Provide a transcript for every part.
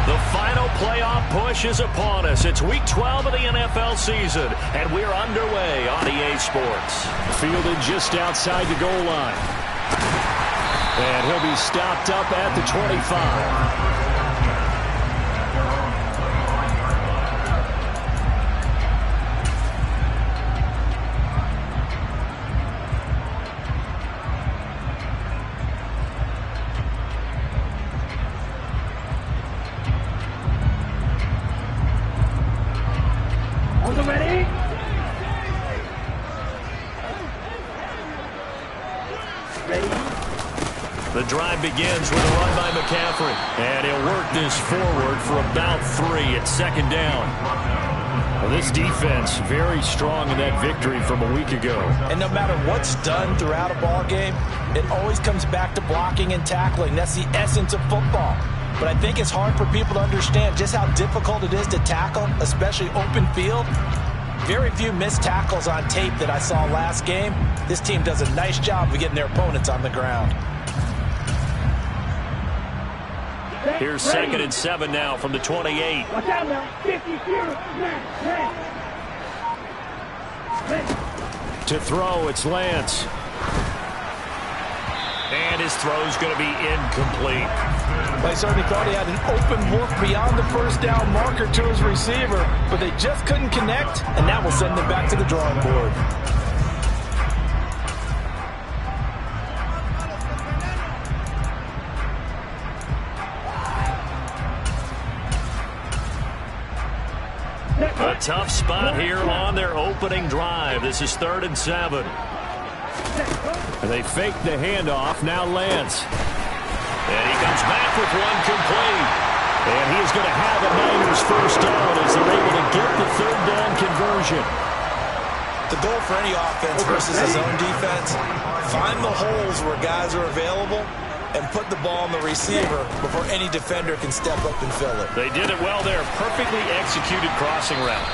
The final playoff push is upon us. It's Week 12 of the NFL season, and we're underway on EA Sports. Fielded just outside the goal line. And he'll be stopped up at the 25. The drive begins with a run by McCaffrey. And he'll work this forward for about 3 at second down. Well, this defense very strong in that victory from a week ago. And no matter what's done throughout a ball game, it always comes back to blocking and tackling. That's the essence of football. But I think it's hard for people to understand just how difficult it is to tackle, especially open field. Very few missed tackles on tape that I saw last game. This team does a nice job of getting their opponents on the ground. Here's 2nd and 7 now from the 28. Watch out now. 50, To throw, it's Lance. And his throw's going to be incomplete. I certainly thought he had an open look beyond the first down marker to his receiver, but they just couldn't connect, and that will send them back to the drawing board. A tough spot here on their opening drive. This is 3rd and 7. And they fake the handoff. Now Lance. And he comes back with one complete. And he is going to have a Niners first down as they're able to get the 3rd down conversion. The goal for any offense versus his own defense, find the holes where guys are available and put the ball on the receiver before any defender can step up and fill it. They did it well there. Perfectly executed crossing route.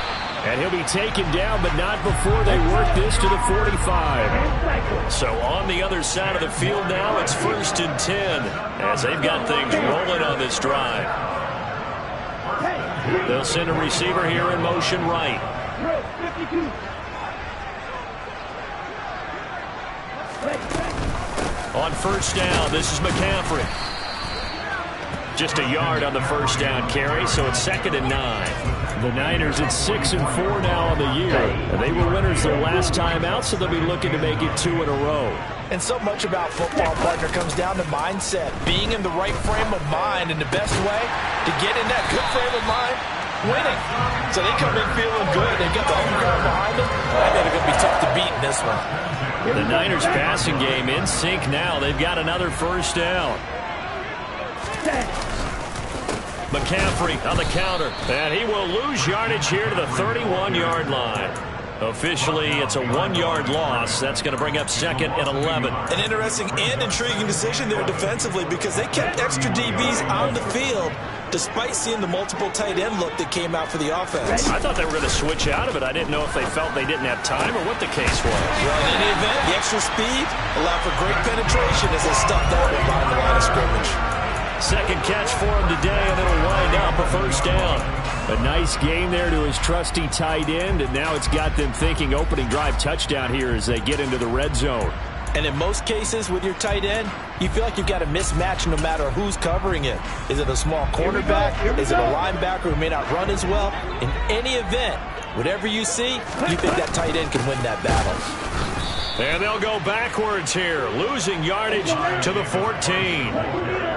And he'll be taken down, but not before they work this to the 45. So on the other side of the field now, it's 1st and 10 as they've got things rolling on this drive. They'll send a receiver here in motion right. On 1st down, this is McCaffrey. Just a yard on the 1st down carry, so it's 2nd and 9. The Niners at 6 and 4 now on the year. They were winners their last time out, so they'll be looking to make it 2 in a row. And so much about football, partner, comes down to mindset. Being in the right frame of mind, and the best way to get in that good frame of mind, winning. So they come in feeling good. They got the home crowd behind them. I think they're going to be tough to beat in this one. The Niners passing game in sync now. They've got another 1st down. McCaffrey on the counter, and he will lose yardage here to the 31-yard line. Officially, it's a 1-yard loss. That's going to bring up 2nd and 11. An interesting and intriguing decision there defensively because they kept extra DBs on the field despite seeing the multiple tight end look that came out for the offense. I thought they were going to switch out of it. I didn't know if they felt they didn't have time or what the case was. Well, in any event, the extra speed allowed for great penetration as they stuffed that one behind the line of scrimmage. 2nd catch for him today, and it'll wind up a 1st down. A nice gain there to his trusty tight end, and now it's got them thinking opening drive touchdown here as they get into the red zone. And in most cases with your tight end, you feel like you've got a mismatch no matter who's covering it. Is it a small cornerback? Is it a linebacker who may not run as well? In any event, whatever you see, you think that tight end can win that battle. And they'll go backwards here, losing yardage to the 14.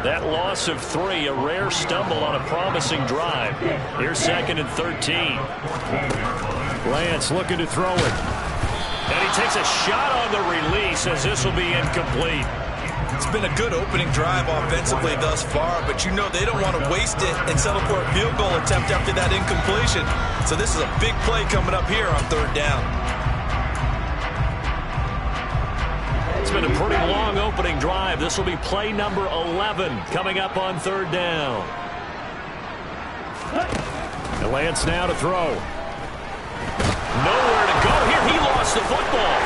That loss of 3, a rare stumble on a promising drive. Here's 2nd and 13. Lance looking to throw it. And he takes a shot on the release as this will be incomplete. It's been a good opening drive offensively thus far, but you know they don't want to waste it and settle for a field goal attempt after that incompletion. So this is a big play coming up here on 3rd down. It's been a pretty long opening drive. This will be play number 11 coming up on 3rd down. And Lance now to throw. Nowhere to go here. He lost the football.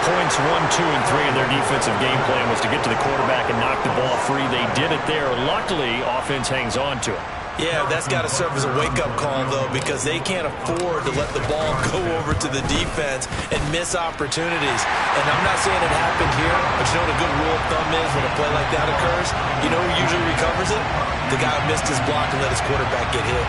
Points 1, 2, and 3 in their defensive game plan was to get to the quarterback and knock the ball free. They did it there. Luckily, offense hangs on to it. Yeah, that's got to serve as a wake-up call, though, because they can't afford to let the ball go over to the defense and miss opportunities. And I'm not saying it happened here, but you know what a good rule of thumb is when a play like that occurs? You know who usually recovers it? The guy who missed his block and let his quarterback get hit.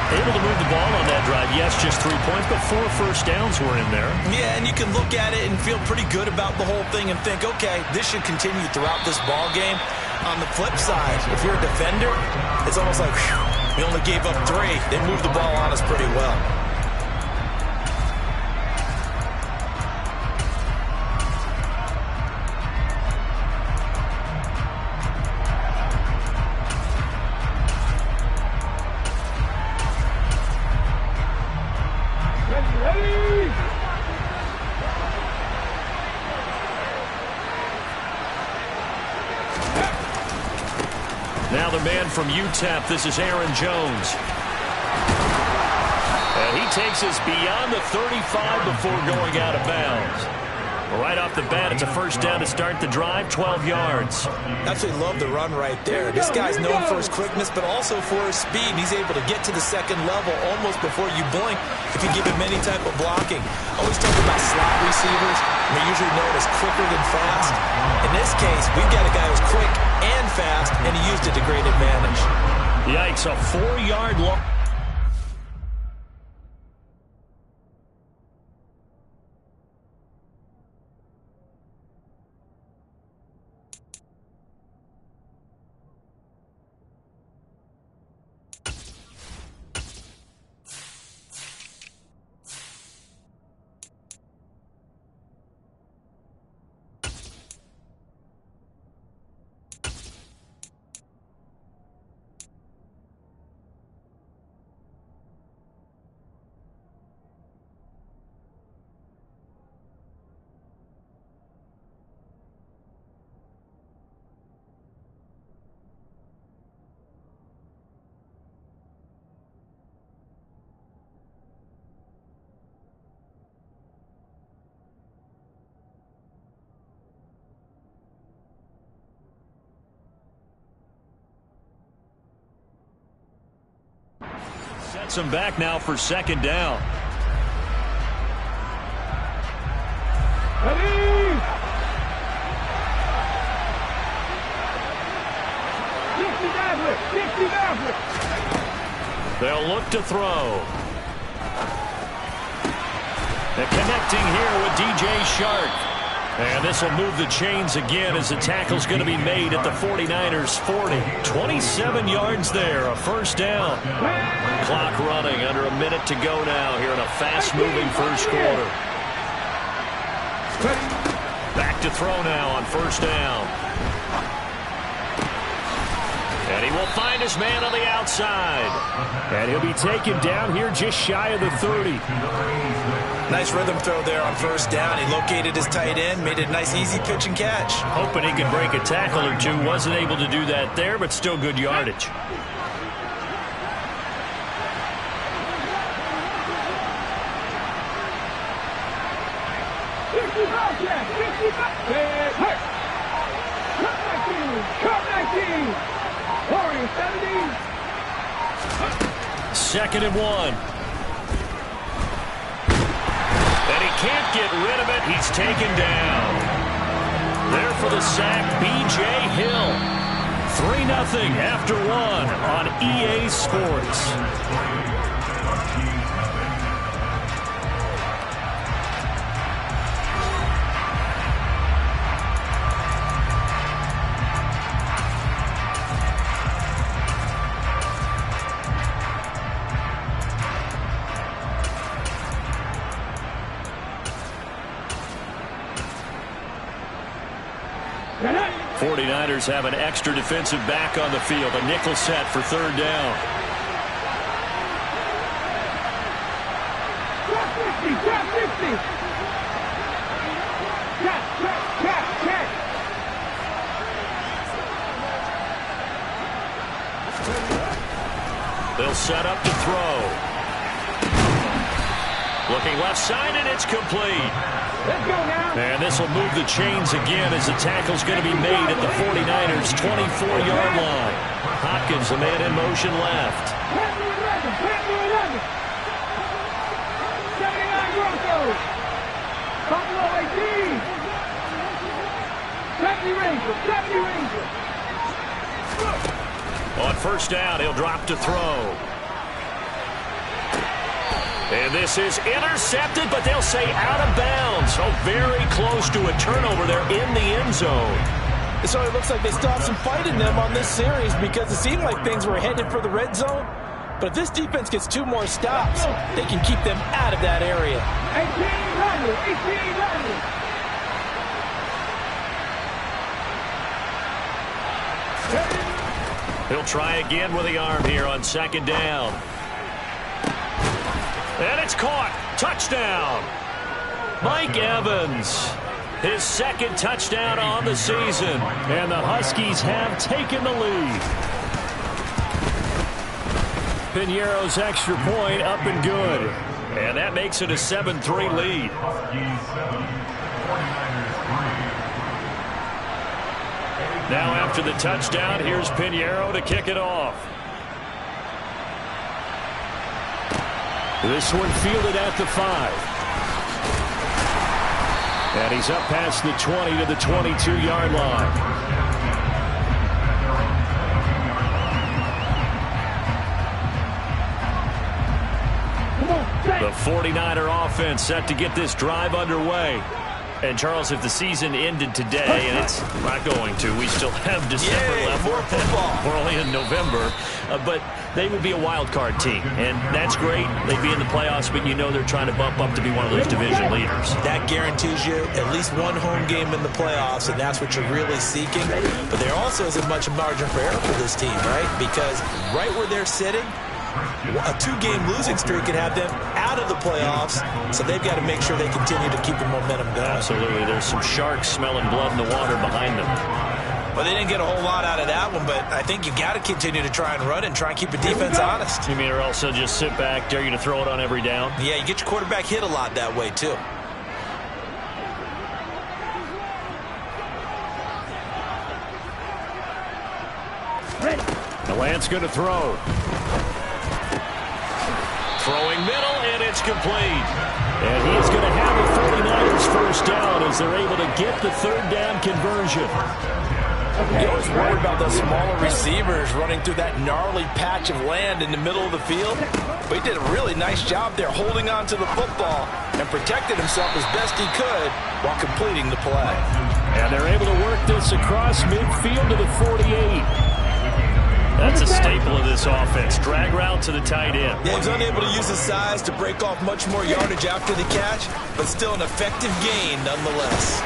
Able to move the ball on that drive. Yes, just 3 points, but 4 first downs were in there. Yeah, and you can look at it and feel pretty good about the whole thing and think, okay, this should continue throughout this ball game. On the flip side, if you're a defender, it's almost like, whew, we only gave up 3. They moved the ball on us pretty well. Now the man from UTEP, this is Aaron Jones. And he takes us beyond the 35 before going out of bounds. Right off the bat, it's a first down to start the drive, 12 yards. Absolutely love the run right there. This guy's known for his quickness, but also for his speed. And he's able to get to the second level almost before you blink if you give him any type of blocking. Always talk about slot receivers. They're usually known as quicker than fast. In this case, we've got a guy who's quick and fast, and he used it to great advantage. Yikes, a 4-yard loss. Sets him back now for second down. Ready? They'll look to throw. And connecting here with DJ Shark. And this will move the chains again as the tackle's going to be made at the 49ers 40. 27 yards there, a first down. Clock running, under a minute to go now here in a fast-moving first quarter. Back to throw now on first down. And he will find his man on the outside. And he'll be taken down here just shy of the 30. Nice rhythm throw there on first down. He located his tight end, made it a nice easy pitch and catch. Hoping he could break a tackle or two. Wasn't able to do that there, but still good yardage. Second and 1. And he can't get rid of it. He's taken down. There for the sack, B.J. Hill. 3-0 after 1 on EA Sports. 49ers have an extra defensive back on the field. A nickel set for third down. They'll set up to throw. Looking left side, and it's complete. And this will move the chains again as the tackle's going to be made at the 49ers' 24-yard line. Hopkins, a man in motion left. On first down, he'll drop to throw. And this is intercepted, but they'll say out of bounds. So very close to a turnover there in the end zone. So it looks like they still have some fight in them on this series because it seemed like things were headed for the red zone. But if this defense gets 2 more stops, they can keep them out of that area. 1800. He'll try again with the arm here on second down. And it's caught. Touchdown. Mike Evans. His second touchdown on the season. And the Huskies have taken the lead. Piñeiro's extra point up and good. And that makes it a 7-3 lead. Now after the touchdown, here's Piñeiro to kick it off. This one fielded at the 5. And he's up past the 20 to the 22-yard line. The 49er offense set to get this drive underway. And, Charles, if the season ended today, and it's not going to, we still have December left. More football. We're only in November. But they would be a wild card team, and that's great. They'd be in the playoffs, but you know they're trying to bump up to be one of those division leaders. That guarantees you at least one home game in the playoffs, and that's what you're really seeking. But there also isn't much margin for error for this team, right? Because right where they're sitting, a 2-game losing streak could have them out of the playoffs, so they've got to make sure they continue to keep the momentum going. Absolutely. There's some sharks smelling blood in the water behind them. Well, they didn't get a whole lot out of that one, but I think you've got to continue to try and run and try and keep the defense honest. You mean or else they'll just sit back, dare you to throw it on every down? Yeah, you get your quarterback hit a lot that way, too. The Lance going to throw. Throwing middle, and it's complete. And he is going to have the 49ers first down as they're able to get the third down conversion. You always worry about those smaller receivers running through that gnarly patch of land in the middle of the field. But he did a really nice job there holding on to the football and protected himself as best he could while completing the play. And they're able to work this across midfield to the 48. That's a staple of this offense. Drag route to the tight end. Yeah, he's unable to use his size to break off much more yardage after the catch, but still an effective gain nonetheless.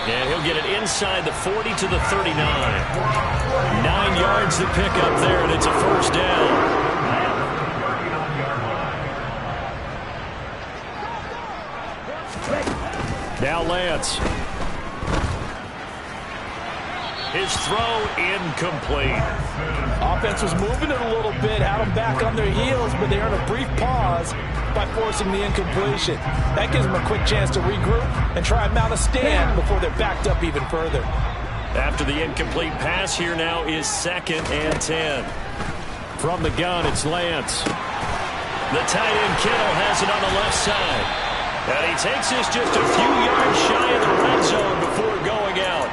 And he'll get it inside the 40 to the 39. 9 yards to pick up there, and it's a first down. Now Lance. His throw incomplete. Offense was moving it a little bit, had them back on their heels, but they earned a brief pause by forcing the incompletion. That gives them a quick chance to regroup and try and mount a stand before they're backed up even further. After the incomplete pass, here now is 2nd and 10. From the gun, it's Lance. The tight end Kittle has it on the left side. And he takes this just a few yards shy of the red zone before going out.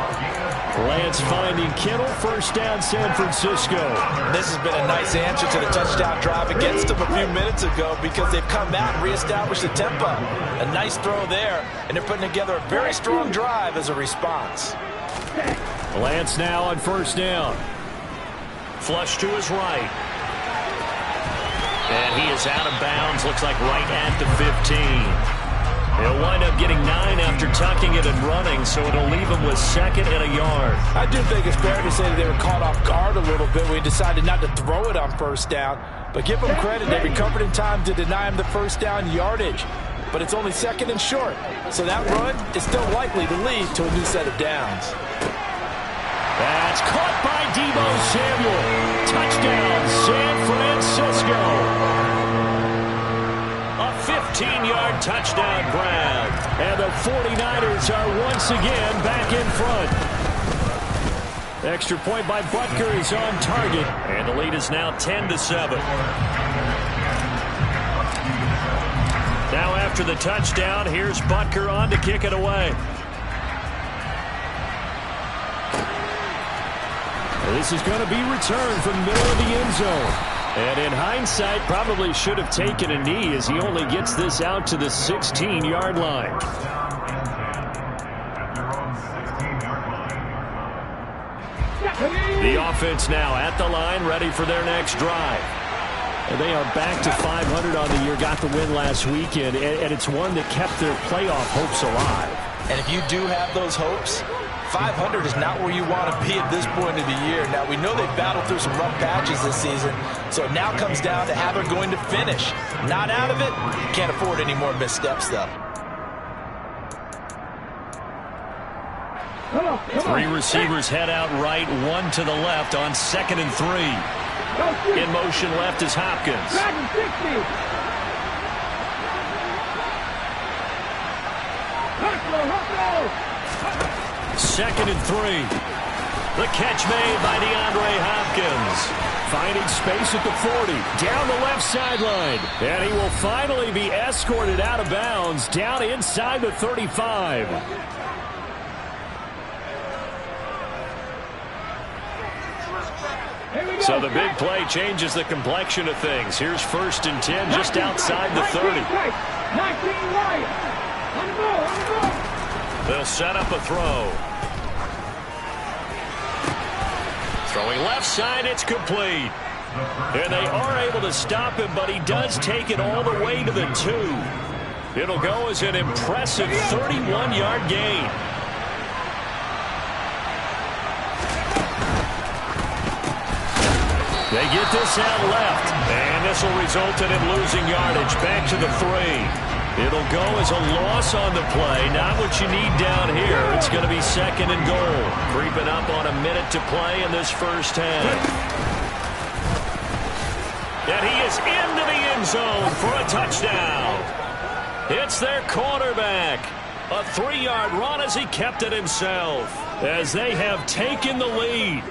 Lance finding Kittle, first down San Francisco. This has been a nice answer to the touchdown drive against them a few minutes ago because they've come out and reestablished the tempo. A nice throw there, and they're putting together a very strong drive as a response. Lance now on first down. Flush to his right. And he is out of bounds, looks like right at the 15. He'll wind up getting 9 after tucking it and running, so it'll leave him with 2nd and a yard. I do think it's fair to say that they were caught off guard a little bit when he decided not to throw it on first down. But give them credit, they recovered in time to deny him the first down yardage. But it's only 2nd and short, so that run is still likely to lead to a new set of downs. That's caught by Deebo Samuel. Touchdown, San Francisco. A 16-yard touchdown grab. And the 49ers are once again back in front. Extra point by Butker is on target. And the lead is now 10-7. Now after the touchdown, here's Butker on to kick it away. This is going to be returned from the middle of the end zone. And in hindsight, probably should have taken a knee as he only gets this out to the 16-yard line. The offense now at the line, ready for their next drive. And they are back to 500 on the year, got the win last weekend, and it's one that kept their playoff hopes alive. And if you do have those hopes, 500 is not where you want to be at this point of the year. Now, we know they've battled through some rough patches this season, so it now comes down to how they're going to finish. Not out of it, can't afford any more missteps, though. Three receivers head out right, one to the left on 2nd and 3. In motion left is Hopkins. 2nd and 3. The catch made by DeAndre Hopkins. Finding space at the 40, down the left sideline. And he will finally be escorted out of bounds, down inside the 35. So the big play changes the complexion of things. Here's 1st and 10 just outside the 30. They'll set up a throw. Throwing left side, it's complete. And they are able to stop him, but he does take it all the way to the 2. It'll go as an impressive 31-yard gain. They get this out left, and this will result in him losing yardage back to the 3. It'll go as a loss on the play. Not what you need down here. It's going to be 2nd and goal. Creeping up on a minute to play in this first half. And he is into the end zone for a touchdown. It's their quarterback. A 3-yard run as he kept it himself. As they have taken the lead.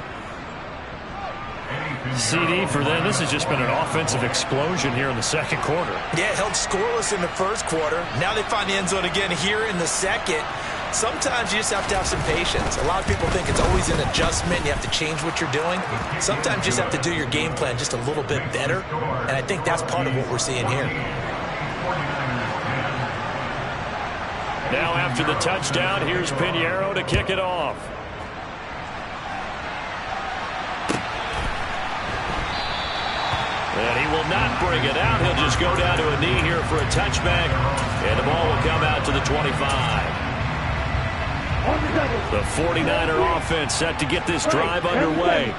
CD for them, this has just been an offensive explosion here in the second quarter. Yeah, held scoreless in the first quarter. Now they find the end zone again here in the second. Sometimes you just have to have some patience. A lot of people think it's always an adjustment. You have to change what you're doing. Sometimes you just have to do your game plan just a little bit better. And I think that's part of what we're seeing here. Now after the touchdown, here's Pinheiro to kick it off. And he will not bring it out. He'll just go down to a knee here for a touchback. And the ball will come out to the 25. The 49er offense set to get this drive underway.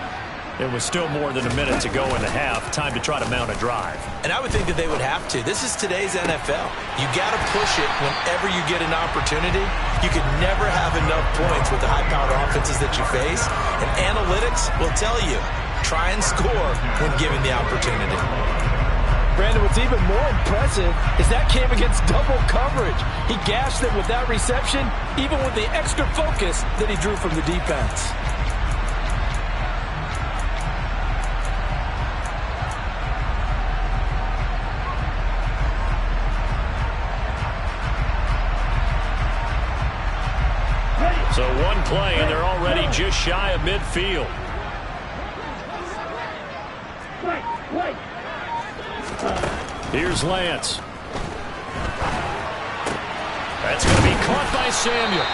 It was still more than a minute to go in the half. Time to try to mount a drive. And I would think that they would have to. This is today's NFL. You got to push it whenever you get an opportunity. You can never have enough points with the high-powered offenses that you face. And analytics will tell you, try and score when given the opportunity. Brandon, what's even more impressive is that came against double coverage. He gashed them with that reception, even with the extra focus that he drew from the defense. So one play, and they're already just shy of midfield. Here's Lance. That's going to be caught by Samuel.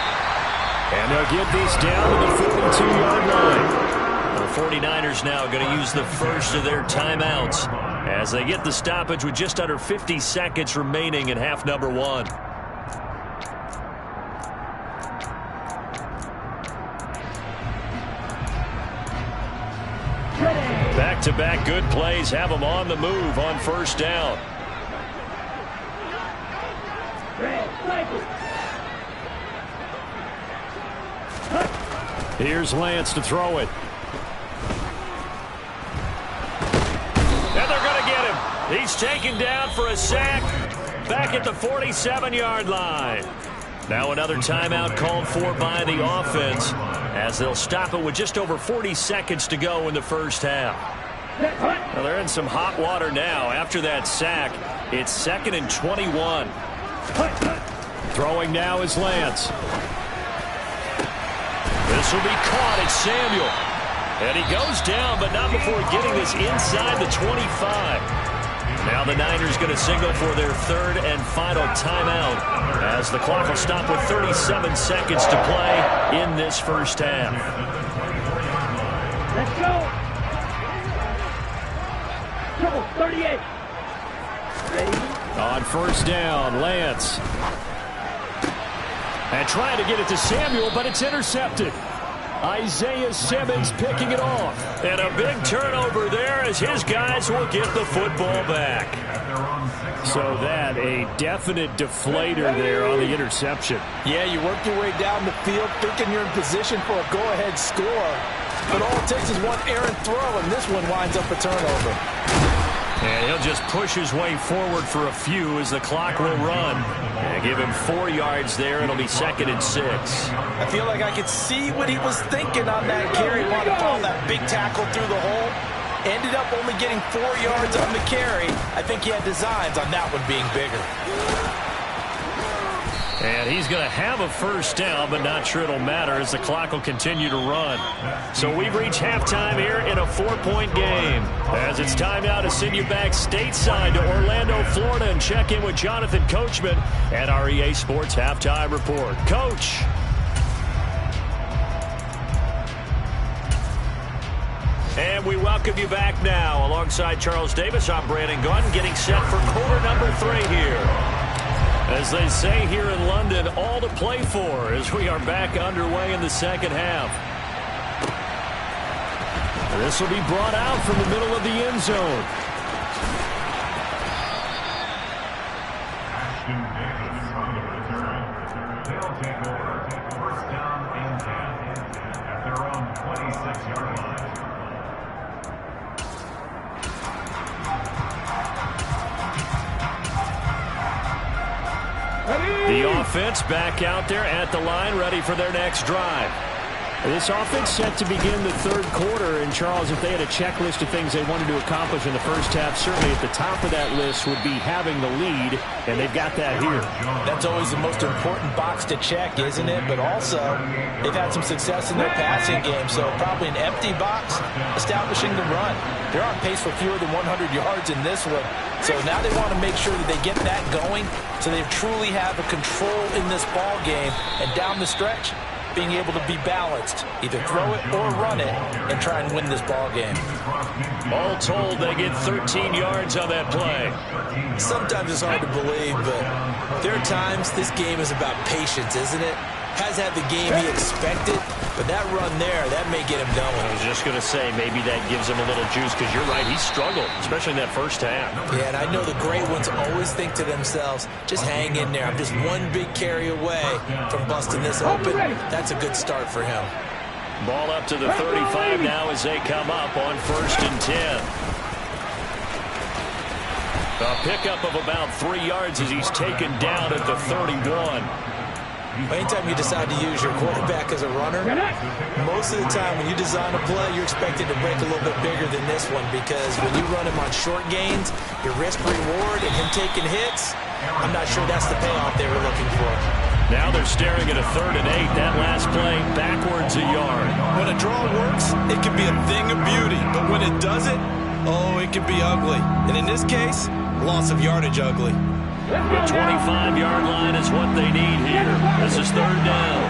And they'll get this down to the 42-yard line. The 49ers now going to use the first of their timeouts as they get the stoppage with just under 50 seconds remaining in half number 1. Back-to-back good plays have them on the move on first down. Here's Lance to throw it. And they're going to get him. He's taken down for a sack. back at the 47-yard line. Now another timeout called for by the offense as they'll stop it with just over 40 seconds to go in the first half. Well, they're in some hot water now. After that sack, it's 2nd and 21. Throwing now is Lance. This will be caught. It's Samuel. And he goes down, but not before getting this inside the 25. Now the Niners going to signal for their 3rd and final timeout as the clock will stop with 37 seconds to play in this first half. Let's go. 38. On first down, Lance. And trying to get it to Samuel, but it's intercepted. Isaiah Simmons picking it off. And a big turnover there as his guys will get the football back. So that a definite deflator there on the interception. Yeah, you work your way down the field thinking you're in position for a go-ahead score. But all it takes is one errant throw, and this one winds up a turnover. And he'll just push his way forward for a few as the clock will run. And give him 4 yards there. It'll be 2nd and 6. I feel like I could see what he was thinking on that carry. He wanted to follow that big tackle through the hole. Ended up only getting 4 yards on the carry. I think he had designs on that one being bigger. And he's going to have a first down, but not sure it'll matter as the clock will continue to run. So we've reached halftime here in a 4-point game. As it's time now to send you back stateside to Orlando, Florida, and check in with Jonathan Coachman at our EA Sports Halftime Report. Coach. And we welcome you back now. Alongside Charles Davis, I'm Brandon Gaudin, getting set for quarter number 3 here. As they say here in London, all to play for as we are back underway in the second half. This will be brought out from the middle of the end zone. They'll take over. First down and 10 at their own 26-yard line. The offense back out there at the line, ready for their next drive. This offense set to begin the 3rd quarter, and Charles, if they had a checklist of things they wanted to accomplish in the first half, certainly at the top of that list would be having the lead, and they've got that here. That's always the most important box to check, isn't it? But also, they've had some success in their passing game, so probably an empty box establishing the run. They're on pace for fewer than 100 yards in this one, so now they want to make sure that they get that going so they truly have a control in this ball game, and down the stretch, being able to be balanced, either throw it or run it, and try and win this ball game. All told, they get 13 yards on that play. Sometimes it's hard to believe, but there are times this game is about patience, isn't it? Has had the game he expected, but that run there, that may get him going. I was just going to say, maybe that gives him a little juice, because you're right, he struggled, especially in that first half. Yeah, and I know the great ones always think to themselves, just hang in there. I'm just one big carry away from busting this open. That's a good start for him. Ball up to the 35 now as they come up on 1st and 10. A pickup of about 3 yards as he's taken down at the 31. Anytime you decide to use your quarterback as a runner, most of the time when you design a play, you're expected to break a little bit bigger than this one, because when you run him on short gains, your risk-reward and him taking hits, I'm not sure that's the payoff they were looking for. Now they're staring at a 3rd and 8. That last play backwards a yard. When a draw works, it can be a thing of beauty, but when it doesn't, oh, it can be ugly. And in this case, loss of yardage ugly. The 25-yard line is what they need here. This is 3rd down.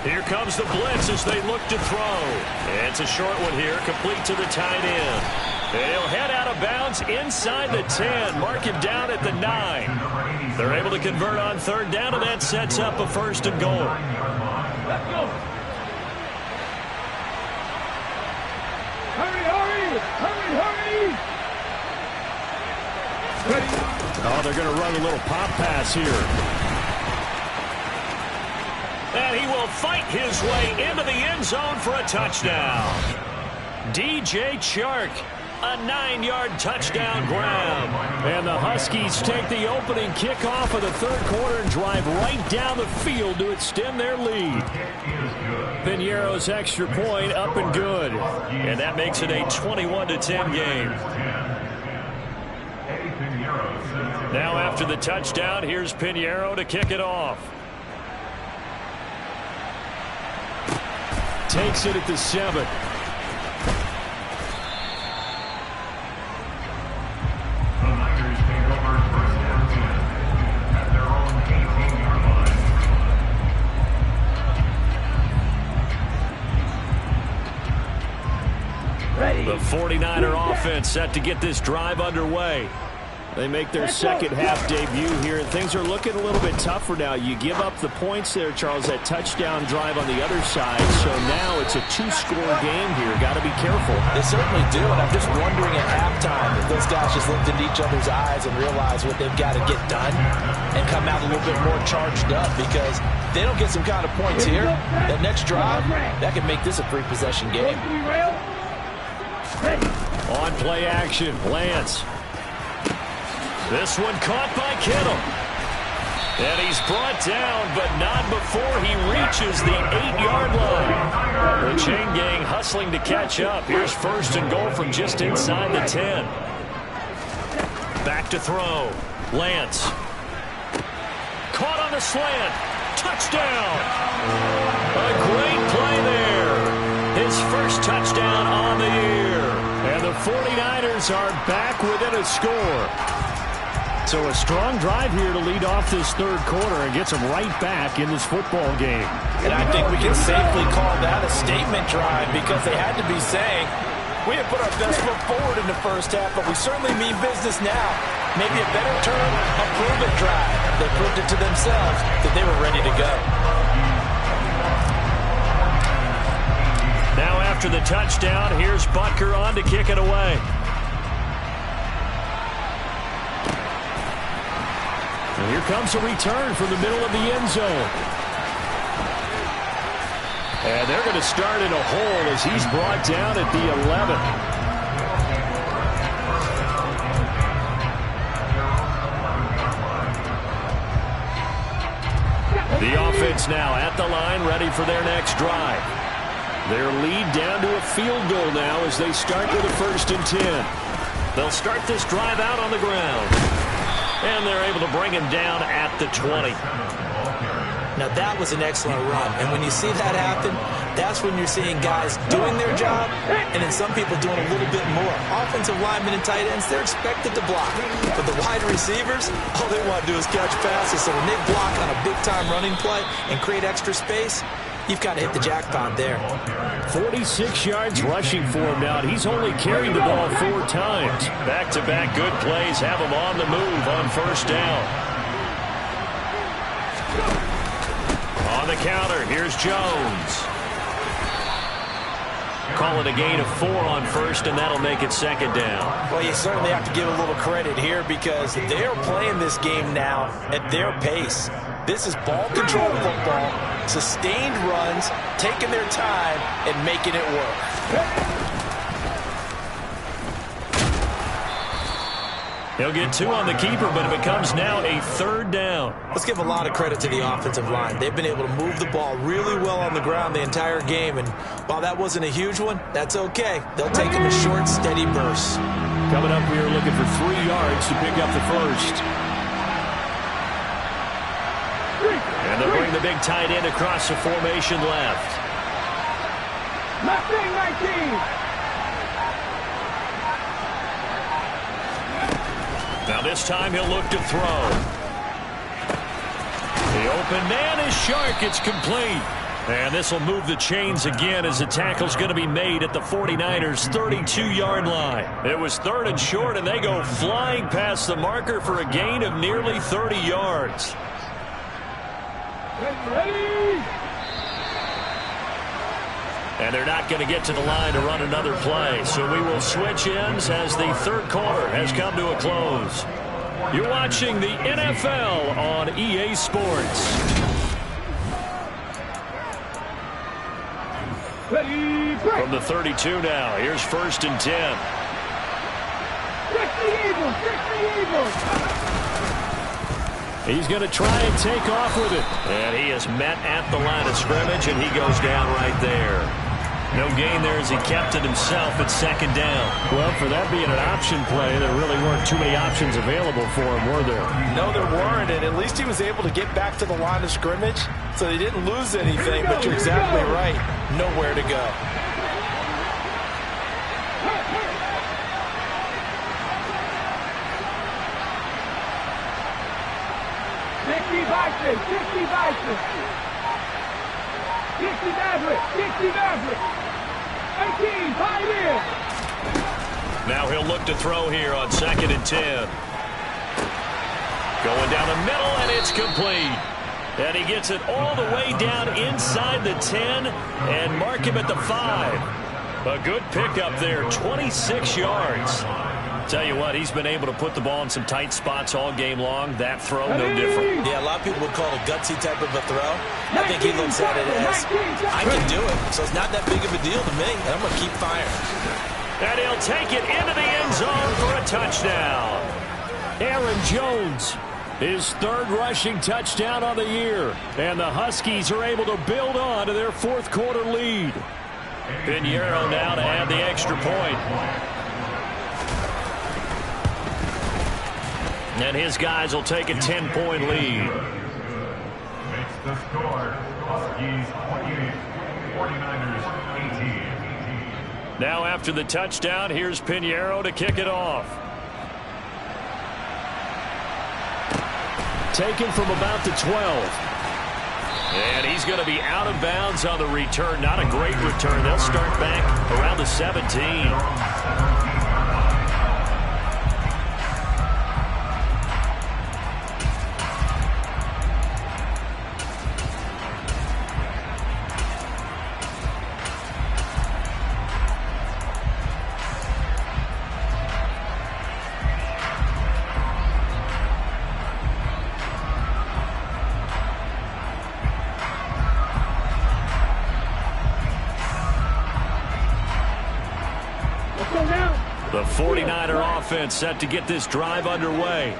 Here comes the blitz as they look to throw. It's a short one here, complete to the tight end. They'll head out of bounds inside the 10. Mark him down at the 9. They're able to convert on 3rd down, and that sets up a 1st and goal. Let's go. Hurry, hurry, hurry, hurry. Oh, they're going to run a little pop pass here. And he will fight his way into the end zone for a touchdown. DJ Chark, A 9-yard touchdown grab. And the Huskies take the opening kickoff of the third quarter and drive right down the field to extend their lead. Piñeiro's extra point up and good. And that makes it a 21-10 game. Now after the touchdown, here's Piñeiro to kick it off. Takes it at the 7. The 49er offense set to get this drive underway. They make their second half debut here, and things are looking a little bit tougher now. You give up the points there, Charles, that touchdown drive on the other side. So now it's a 2-score game here. Got to be careful. They certainly do, and I'm just wondering at halftime if those guys just looked into each other's eyes and realized what they've got to get done and come out a little bit more charged up, because if they don't get some kind of points here, that next drive, that could make this a 3-possession game. On play action, Lance. This one caught by Kittle. And he's brought down, but not before he reaches the 8-yard line. The chain gang hustling to catch up. Here's first and goal from just inside the 10. Back to throw. Lance. Caught on the slant. Touchdown. A great play there. His first touchdown on the year. And the 49ers are back within a score. So a strong drive here to lead off this third quarter and gets them right back in this football game. And I think we can safely call that a statement drive, because they had to be saying, we have put our best foot forward in the first half, but we certainly mean business now. Maybe a better term, a prove-it drive. They proved it to themselves that they were ready to go. Now after the touchdown, here's Butker on to kick it away. And here comes a return from the middle of the end zone. And they're going to start in a hole as he's brought down at the 11. The offense now at the line, ready for their next drive. Their lead down to a field goal now as they start with a 1st and 10. They'll start this drive out on the ground. And they're able to bring him down at the 20. Now that was an excellent run. And when you see that happen, that's when you're seeing guys doing their job and then some people doing a little bit more. Offensive linemen and tight ends, they're expected to block. But the wide receivers, all they want to do is catch passes. So when they block on a big-time running play and create extra space, you've got to hit the jackpot there. 46 yards rushing for him now. He's only carried the ball 4 times. Back-to-back good plays have him on the move on first down. On the counter, here's Jones. Call it a gain of 4 on first, and that'll make it second down. Well, you certainly have to give a little credit here, because they are playing this game now at their pace. This is ball control football, sustained runs, taking their time, and making it work. He'll get 2 on the keeper, but it becomes now a 3rd down. Let's give a lot of credit to the offensive line. They've been able to move the ball really well on the ground the entire game, and while that wasn't a huge one, that's okay. They'll take them in short, steady bursts. Coming up, we are looking for 3 yards to pick up the first. And they'll bring the big tight end across the formation left. 19. Now this time he'll look to throw. The open man is Shark. It's complete. And this will move the chains again as the tackle's going to be made at the 49ers' 32-yard line. It was 3rd and short, and they go flying past the marker for a gain of nearly 30 yards. Ready. And they're not going to get to the line to run another play. So we will switch ends as the third quarter has come to a close. You're watching the NFL on EA Sports. Ready. From the 32 now, here's 1st and 10. He's going to try and take off with it. And he is met at the line of scrimmage, and he goes down right there. No gain there as he kept it himself at second down. Well, for that being an option play, there really weren't too many options available for him, were there? No, there weren't, and at least he was able to get back to the line of scrimmage, so he didn't lose anything, but you're exactly right. Nowhere to go. Now he'll look to throw here on 2nd and 10. Going down the middle, and it's complete. And he gets it all the way down inside the 10 and mark him at the 5. A good pickup there, 26 yards. Tell you what, he's been able to put the ball in some tight spots all game long. That throw, no different. Yeah, a lot of people would call it a gutsy type of a throw. I think he looks at it as, I can do it, so it's not that big of a deal to me, and I'm going to keep firing. And he'll take it into the end zone for a touchdown. Aaron Jones, his 3rd rushing touchdown on the year. And the Huskies are able to build on to their 4th quarter lead. Pinheiro now to add the extra point. And his guys will take a 10-point lead. Makes the score. Huskies 28, 49ers 18. Now after the touchdown, here's Pinheiro to kick it off. Taken from about the 12. And he's going to be out of bounds on the return. Not a great return. They'll start back around the 17. The 49er offense set to get this drive underway.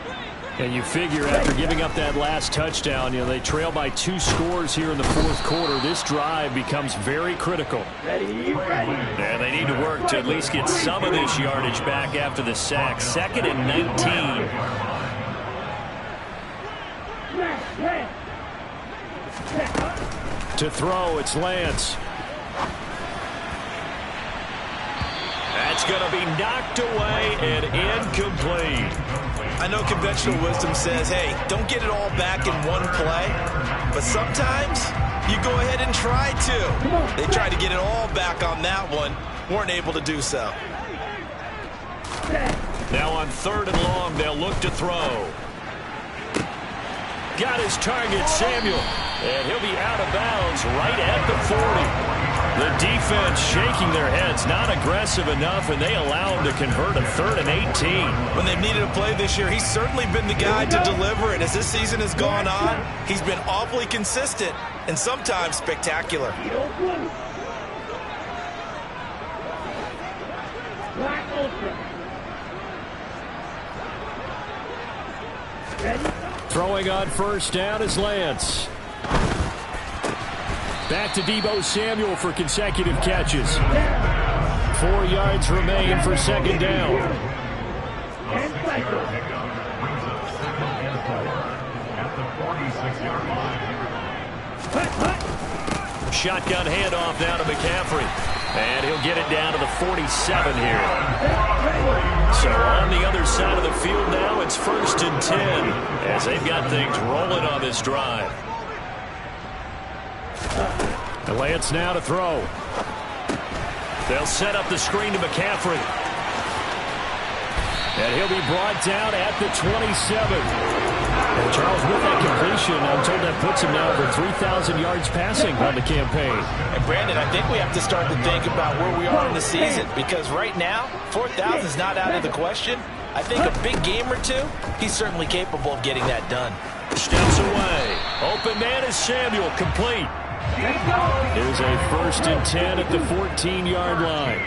And you figure after giving up that last touchdown, they trail by 2 scores here in the 4th quarter. This drive becomes very critical. And they need to work to at least get some of this yardage back after the sack. 2nd and 19. To throw, it's Lance. That's going to be knocked away and incomplete. I know conventional wisdom says, hey, don't get it all back in one play. But sometimes you go ahead and try to. They tried to get it all back on that one. Weren't able to do so. Now on 3rd and long, they'll look to throw. Got his target, Samuel. And he'll be out of bounds right at the 40. The defense shaking their heads, not aggressive enough, and they allow him to convert a 3rd and 18. When they've needed a play this year, he's certainly been the guy to deliver, and as this season has gone on, he's been awfully consistent and sometimes spectacular. Throwing on 1st down is Lance. Back to Deebo Samuel for consecutive catches. 4 yards remain for 2nd down. Shotgun handoff now to McCaffrey. And he'll get it down to the 47 here. So on the other side of the field now, it's 1st and 10 as they've got things rolling on this drive. Lance now to throw. They'll set up the screen to McCaffrey. And he'll be brought down at the 27. And Charles, with that completion, I'm told that puts him now over 3,000 yards passing on the campaign. And Brandon, I think we have to start to think about where we are in the season, because right now, 4,000 is not out of the question. I think a big game or two, he's certainly capable of getting that done. Steps away. Open man is Samuel, complete. Here's a 1st and 10 at the 14-yard line.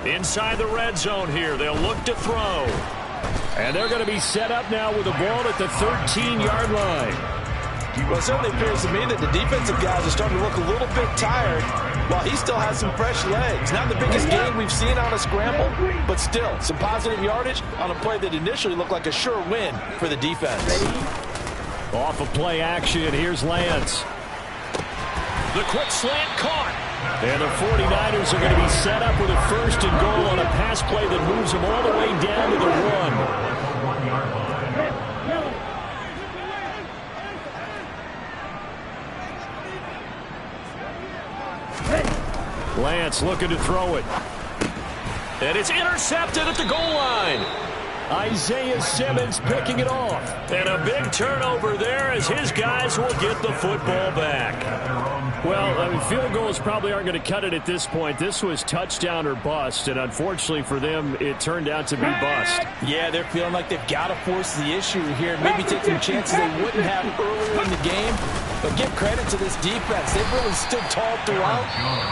Inside the red zone here, they'll look to throw. And they're going to be set up now with a ball at the 13-yard line. Well, it certainly appears to me that the defensive guys are starting to look a little bit tired while he still has some fresh legs. Not the biggest gain we've seen on a scramble, but still some positive yardage on a play that initially looked like a sure win for the defense. Off of play action, here's Lance. The quick slant caught. And the 49ers are going to be set up with a first and goal on a pass play that moves them all the way down to the 1. Lance looking to throw it. And it's intercepted at the goal line. Isaiah Simmons picking it off. And a big turnover there as his guys will get the football back. Well, I mean, field goals probably aren't going to cut it at this point. This was touchdown or bust, and unfortunately for them, it turned out to be bust. Yeah, they're feeling like they've got to force the issue here. Maybe take some chances they wouldn't have earlier in the game. But give credit to this defense. They've really stood tall throughout,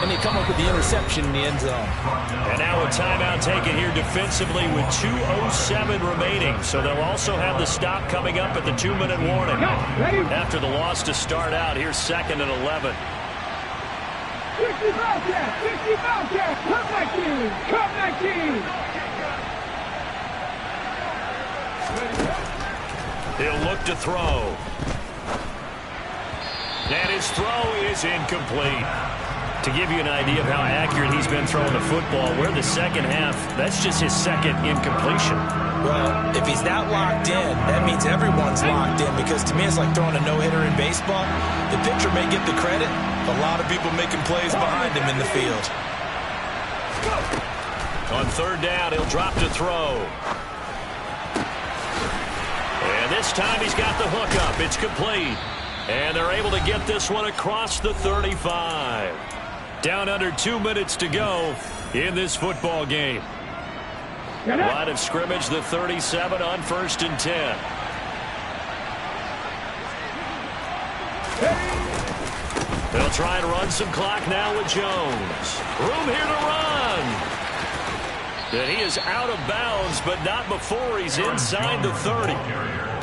and they come up with the interception in the end zone. And now a timeout taken here defensively with 2:07 remaining. So they'll also have the stop coming up at the 2-minute warning. After the loss to start out, here's 2nd and 11. 60 Bobcat! 60 Bobcat! Come back in! Come back in! He'll look to throw. And his throw is incomplete. To give you an idea of how accurate he's been throwing the football, we're the second half. That's just his second incompletion. Well, if he's not locked in, that means everyone's locked in, because to me it's like throwing a no-hitter in baseball. The pitcher may get the credit, a lot of people making plays behind him in the field. On 3rd down, he'll drop to throw. And this time he's got the hook up. It's complete. And they're able to get this one across the 35. Down under 2 minutes to go in this football game. Line of scrimmage, the 37 on 1st and 10. They'll try and run some clock now with Jones. Room here to run. And he is out of bounds, but not before he's inside the 30.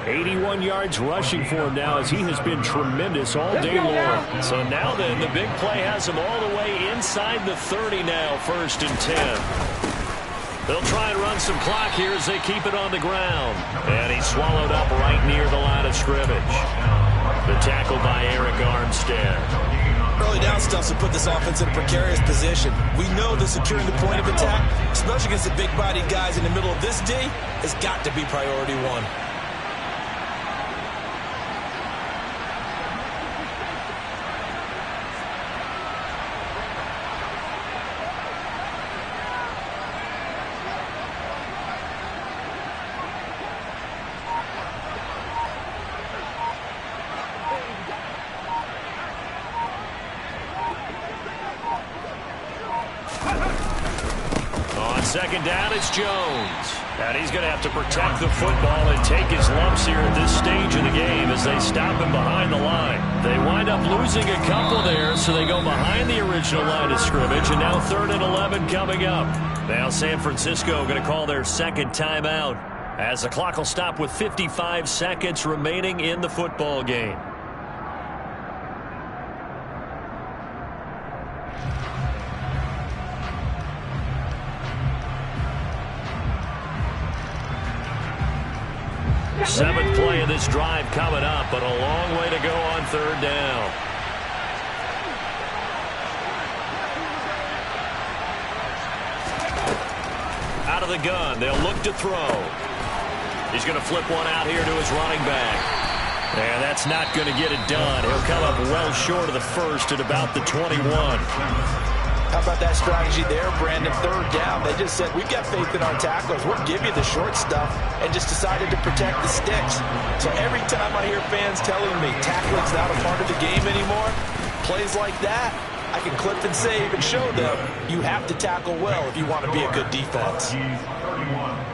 81 yards rushing for him now, as he has been tremendous all day long. So now then, the big play has him all the way inside the 30 now, 1st and 10. They'll try and run some clock here as they keep it on the ground. And he's swallowed up right near the line of scrimmage. The tackle by Eric Armstead. Early down stuff to put this offense in a precarious position. We know that securing the point of attack, especially against the big-bodied guys in the middle of this D, has got to be priority one. Second down, it's Jones. And he's going to have to protect the football and take his lumps here at this stage of the game as they stop him behind the line. They wind up losing a couple there, so they go behind the original line of scrimmage, and now 3rd and 11 coming up. Now San Francisco going to call their second timeout as the clock will stop with 55 seconds remaining in the football game. Seventh play of this drive coming up, but a long way to go on 3rd down. Out of the gun, they'll look to throw. He's going to flip one out here to his running back. And that's not going to get it done. He'll come up well short of the first at about the 21. How about that strategy there, Brandon? 3rd down. They just said, we've got faith in our tacklers. We'll give you the short stuff, and just decided to protect the sticks. So every time I hear fans telling me tackling's not a part of the game anymore, plays like that, I can clip and save and show them you have to tackle well if you want to be a good defense.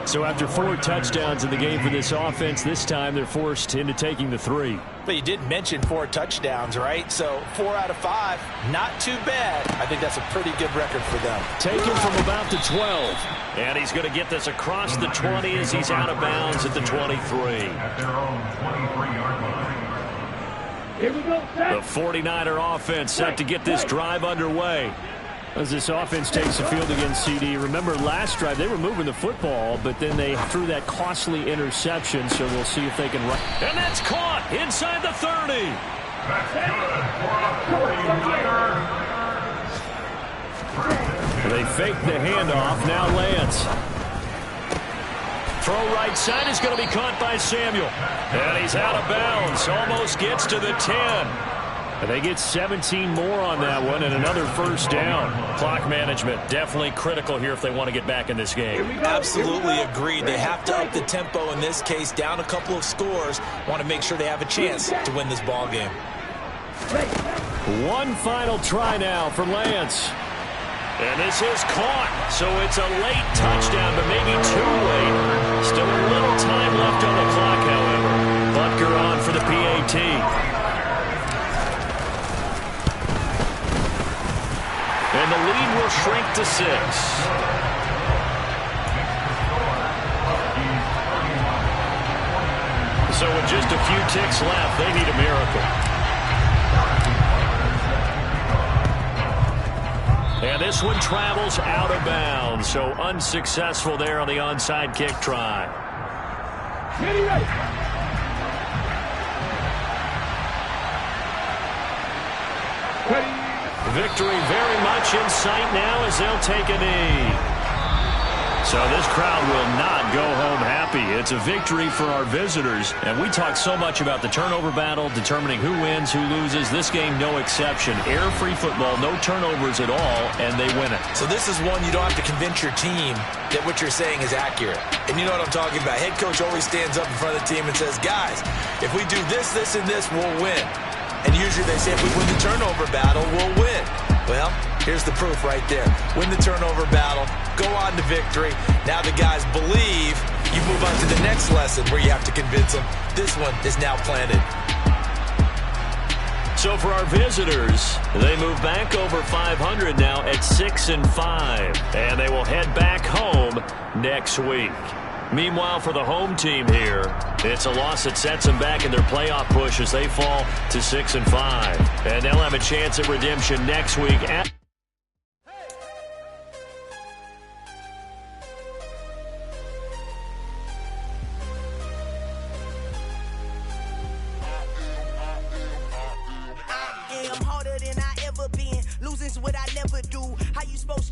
So after 4 touchdowns in the game for this offense, this time they're forced into taking the 3. But you did mention 4 touchdowns, right? So 4 out of 5, not too bad. I think that's a pretty good record for them. Taken from about the 12. And he's going to get this across the 20 as he's out of bounds at the 23. At their own 23-yard line. Here we go. The 49er offense set to get this drive underway. As this offense takes the field against CD, remember last drive they were moving the football, but then they threw that costly interception, so we'll see if they can run. And that's caught inside the 30. That's good for a 49er. They fake the handoff. Now Lance. Throw right side is going to be caught by Samuel. And he's out of bounds. Almost gets to the 10. And they get 17 more on that one and another first down. Clock management definitely critical here if they want to get back in this game. Absolutely agreed. They have to up the tempo in this case, down a couple of scores. Want to make sure they have a chance to win this ball game. One final try now for Lance. And this is caught, so it's a late touchdown, but maybe too late. Still a little time left on the clock, however. Butker on for the PAT. And the lead will shrink to 6. So with just a few ticks left, they need a miracle. And this one travels out of bounds, so unsuccessful there on the onside kick try. Victory very much in sight now as they'll take a knee. So this crowd will not go home happy. It's a victory for our visitors. And we talk so much about the turnover battle, determining who wins, who loses. This game, no exception. Air-free football, no turnovers at all, and they win it. So this is one you don't have to convince your team that what you're saying is accurate. And you know what I'm talking about. Head coach always stands up in front of the team and says, guys, if we do this, this, and this, we'll win. And usually they say if we win the turnover battle, we'll win. Well, here's the proof right there. Win the turnover battle, go on to victory. Now the guys believe. You move on to the next lesson where you have to convince them. This one is now planted. So for our visitors, they move back over 500 now at 6-5. And they will head back home next week. Meanwhile, for the home team here, it's a loss that sets them back in their playoff push as they fall to 6-5. And they'll have a chance at redemption next week. Harder than I ever been. Losing's what I never do. How you supposed to